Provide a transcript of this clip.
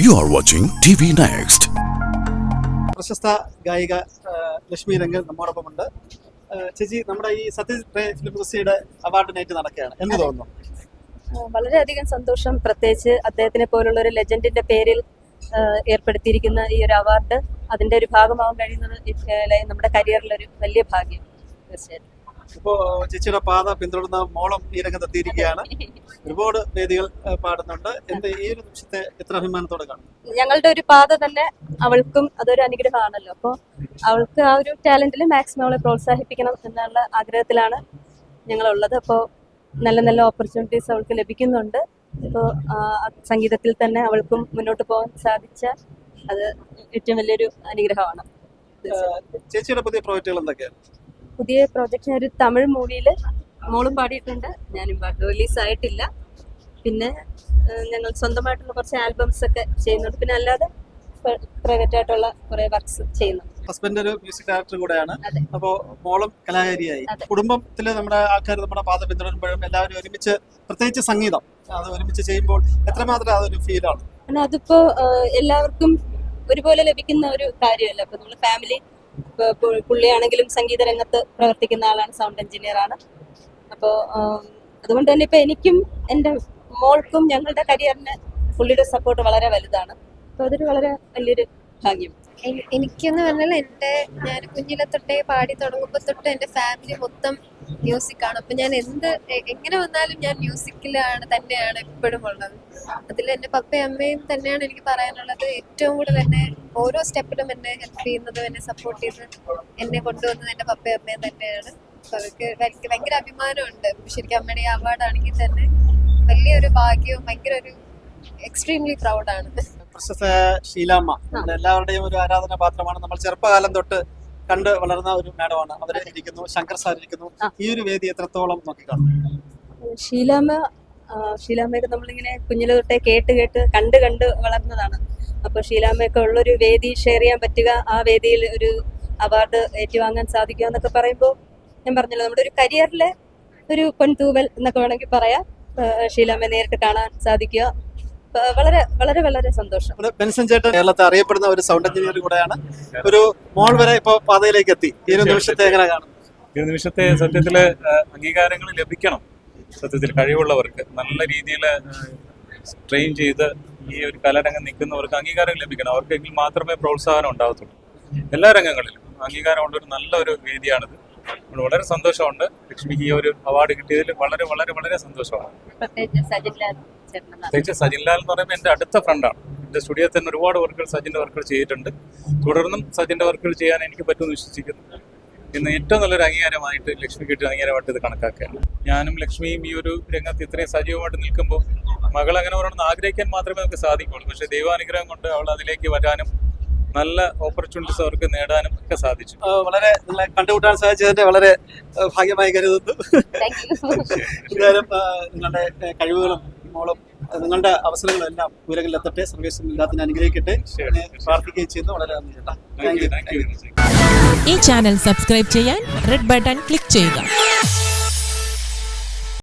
You are watching TV Next. പ്രശസ്ത ഗായിക ലക്ഷ്മി രംഗൻ നമ്മോടൊപ്പമുണ്ട്. ചേച്ചി, നമ്മുടെ ഈ സത്യജിത് ഫിലിം ഫെസ്റ്റിവലിന്റെ അവാർഡ് നൈറ്റ് നടക്കുകയാണ്, എന്ത് തോന്നുന്നു? വളരെയധികം സന്തോഷം. പ്രത്യേകിച്ച് അദ്ദേഹത്തിനെ പോലുള്ള ഒരു ലെജൻഡിന്റെ പേരിൽ ഏർപ്പെടുത്തിയിരിക്കുന്ന ഈ ഒരു അവാർഡ്, അതിന്റെ ഒരു ഭാഗമാവാൻ കഴിയുന്നത് നമ്മുടെ കരിയറിലൊരു വലിയ ഭാഗ്യം. തീർച്ചയായിട്ടും ഇപ്പോ ചേച്ചിയുടെ പാത പിന്തുടർന്ന മോളും ഈ രംഗത്തെത്തിയിരിക്കുകയാണ്. ഒരുപാട് വേദികൾ പാടുന്നുണ്ട്. ഈ ഒരു നിമിഷത്തെ എത്ര അഭിമാനത്തോടെ കാണും? ഞങ്ങളുടെ ഒരു പാത തന്നെ അവൾക്കും അതൊരു അനുഗ്രഹമാണല്ലോ. അപ്പോൾ അവൾക്ക് ആ ഒരു ടാലന്റിൽ മാക്സിമം അവളെ പ്രോത്സാഹിപ്പിക്കണം എന്നുള്ള ആഗ്രഹത്തിലാണ് ഞങ്ങളുള്ളത്. അപ്പോൾ നല്ല നല്ല ഓപ്പർച്യൂണിറ്റീസ് അവൾക്ക് ലഭിക്കുന്നുണ്ട്. ഇപ്പോൾ സംഗീതത്തിൽ തന്നെ അവൾക്കും മുന്നോട്ട് പോകാൻ സാധിച്ച അത് ഏറ്റവും വലിയൊരു അനുഗ്രഹമാണ്. ചേച്ചിയുടെ പുതിയ പ്രോജക്റ്റുകൾ എന്തൊക്കെയാണ്? പുതിയ പ്രോജക്റ്റ് ഒരു തമിഴ് മൂവിയിൽ മോളും പാടിയിട്ടുണ്ട്, ഞാനും പാട്ട് റിലീസായിട്ടില്ല. പിന്നെ ഞങ്ങൾ സ്വന്തമായിട്ടുള്ള കുറച്ച് ആൽബംസ് ഒക്കെ ചെയ്യുന്നുണ്ട്. പിന്നെ അല്ലാതെ പ്രൈവറ്റ് ആയിട്ടുള്ള കുറെ വർക്ക്സ് ചെയ്യുന്നു. ഹസ്ബൻഡ് ഒരു മ്യൂസിക് ഡയറക്ടർ കൂടെയാണ്. അപ്പോൾ മോളും കലാകാരിയായി. കുടുംബത്തില് നമ്മുടെ ആൾക്കാർ നമ്മുടെ പാത പിന്തുടരുമ്പോഴും എല്ലാവരും ഒരുമിച്ച്, പ്രത്യേകിച്ച് സംഗീതം അത് ഒരുമിച്ച് ചെയ്യുമ്പോൾ എത്രമാത്രം അതൊരു ഫീലാണ്? അതിപ്പോ എല്ലാവർക്കും ഒരുപോലെ ലഭിക്കുന്ന ഒരു കാര്യമല്ല. ഇപ്പൊ നമ്മള് ഫാമിലി, പുള്ളിയാണെങ്കിലും സംഗീത രംഗത്ത് പ്രവർത്തിക്കുന്ന ആളാണ്, സൗണ്ട് എഞ്ചിനീയർ ആണ്. അപ്പോൾ അതുകൊണ്ട് തന്നെ ഇപ്പൊ എനിക്കും എൻ്റെ മോൾക്കും ഞങ്ങളുടെ കരിയറിന് പുള്ളിയുടെ സപ്പോർട്ട് വളരെ വലുതാണ്. അപ്പോൾ അതൊരു വളരെ വലിയൊരു ഭാഗ്യം. എനിക്കെന്ന് പറഞ്ഞാൽ ഞാൻ കുഞ്ഞിലെ തൊട്ടേ പാടി തുടങ്ങുമ്പോൾ തൊട്ട് എൻ്റെ ഫാമിലി മൊത്തം മ്യൂസിക്കാണ്. അപ്പം ഞാൻ എങ്ങനെ വന്നാലും ഞാൻ മ്യൂസിക്കിലാണ് തന്നെയാണ് എപ്പോഴും ഉള്ളത്. അതിൽ എൻ്റെ പപ്പയും അമ്മയും തന്നെയാണ് എനിക്ക് പറയാനുള്ളത്. ഏറ്റവും കൂടുതൽ എന്നെ ഓരോ സ്റ്റെപ്പിലും എന്നെ ഹെൽപ്പ് ചെയ്യുന്നതും എന്നെ സപ്പോർട്ട് ചെയ്ത് എന്നെ കൊണ്ടുവന്നത് എൻ്റെ പപ്പയും അമ്മയും തന്നെയാണ്. അപ്പം അവർക്ക് ഭയങ്കര അഭിമാനമുണ്ട്. ശരിക്കും അമ്മയുടെ ഈ അവാർഡാണെങ്കിൽ തന്നെ വലിയൊരു ഭാഗ്യവും ഭയങ്കര ഒരു എക്സ്ട്രീംലി പ്രൗഡാണ്. പ്രശസ്ത ഷീലാമ്മ എല്ലാവരുടെയും ഒരു ആരാധന പാത്രമാണ്. നമ്മൾ ചെറുപ്പകാലം തൊട്ട് കണ്ട് വളർന്ന ഒരു മാഡമാണ്. അവര് ഇരിക്കുന്നു, ശങ്കർ സാർ ഇരിക്കുന്നു. ഈ ഒരു വേദി എത്രത്തോളം നോക്കിക്കാണും? ഷീലാമ്മയൊക്കെ നമ്മളിങ്ങനെ കുഞ്ഞിലെ തൊട്ടേ കേട്ട് കണ്ട് വളർന്നതാണ്. അപ്പോൾ ഷീലാമ്മയൊക്കെ ഉള്ളൊരു വേദി ഷെയർ ചെയ്യാൻ പറ്റുക, ആ വേദിയിൽ ഒരു അവാർഡ് ഏറ്റുവാങ്ങാൻ സാധിക്കുക എന്നൊക്കെ പറയുമ്പോൾ, ഞാൻ പറഞ്ഞല്ലോ, നമ്മുടെ ഒരു കരിയറിലെ ഒരു പൊൻതൂവൽ എന്നൊക്കെ വേണമെങ്കിൽ പറയാം. ഷീലാമ്മയെ നേരിട്ട് കാണാൻ സാധിക്കുക വളരെ വളരെ വളരെ സന്തോഷം. ബെൻസൺ ചേട്ടൻ കേരളത്തെ അറിയപ്പെടുന്ന ഒരു സൗണ്ട് എഞ്ചിനീയർ കൂടെയാണ്. ഒരു മോൾ വരെ ഇപ്പൊ പാതയിലേക്ക് എത്തി. ഈ ഒരു നിമിഷത്തെ എങ്ങനെ കാണും? ഈ നിമിഷത്തെ സത്യത്തില് അംഗീകാരങ്ങൾ ലഭിക്കണം. സത്യത്തിൽ കഴിവുള്ളവർക്ക് നല്ല രീതിയിൽ ട്രെയിൻ ചെയ്ത് ഈ ഒരു കലാരംഗം നിൽക്കുന്നവർക്ക് അംഗീകാരം ലഭിക്കണം. അവർക്കെങ്കിൽ മാത്രമേ പ്രോത്സാഹനം ഉണ്ടാകത്തുള്ളൂ. എല്ലാ രംഗങ്ങളിലും അംഗീകാരമുള്ളൊരു നല്ലൊരു വേദിയാണിത്. വളരെ സന്തോഷമുണ്ട്. ലക്ഷ്മിക്ക് ഈ ഒരു അവാർഡ് കിട്ടിയതിൽ വളരെ വളരെ വളരെ സന്തോഷമാണ്. പ്രത്യേകിച്ച് സജിൻ ലാൽ എന്ന് പറയുമ്പോൾ എൻ്റെ അടുത്ത ഫ്രണ്ടാണ്. എൻ്റെ സ്റ്റുഡിയോയിൽ തന്നെ ഒരുപാട് വർക്കുകൾ സജിൻ്റെ വർക്കുകൾ ചെയ്തിട്ടുണ്ട്. തുടർന്നും സജിൻ്റെ വർക്കുകൾ ചെയ്യാൻ എനിക്ക് പറ്റുമെന്ന് വിശ്വസിക്കുന്നു. ഇന്ന് ഏറ്റവും നല്ലൊരു അംഗീകാരമായിട്ട് ലക്ഷ്മി കിട്ടിയ അംഗീകാരമായിട്ട് ഇത് കണക്കാക്കുകയാണ്. ഞാനും ലക്ഷ്മിയും ഈ ഒരു രംഗത്ത് ഇത്രയും സജീവമായിട്ട് നിൽക്കുമ്പോൾ മകൾ അങ്ങനെ പറയണമെന്ന് ആഗ്രഹിക്കാൻ മാത്രമേ നമുക്ക് സാധിക്കുള്ളൂ. പക്ഷേ ദൈവാനുഗ്രഹം കൊണ്ട് അവൾ അതിലേക്ക് വരാനും നല്ല ഓപ്പർച്യൂണിറ്റീസ് അവർക്ക് നേടാനും ഒക്കെ സാധിച്ചു. വളരെ കണ്ടുമുട്ടാൻ സാധിച്ചതിന്റെ വളരെ ഭാഗ്യമായി കരുതുന്നു. എന്തായാലും നിങ്ങളുടെ കഴിവുകളും മോളും നിങ്ങളുടെ അവസരങ്ങളും എല്ലാം ഉയരങ്ങളിൽ എത്തട്ടെ. സർവീസ് എല്ലാത്തിനും അനുഗ്രഹിക്കട്ടെ. പ്രാർത്ഥിക്കുകയും ചെയ്യുന്നു. വളരെ നന്ദി ചേട്ടാ. ഈ ചാനൽ സബ്സ്ക്രൈബ് ചെയ്യാൻ റെഡ് ബട്ടൺ ക്ലിക്ക് ചെയ്യുക.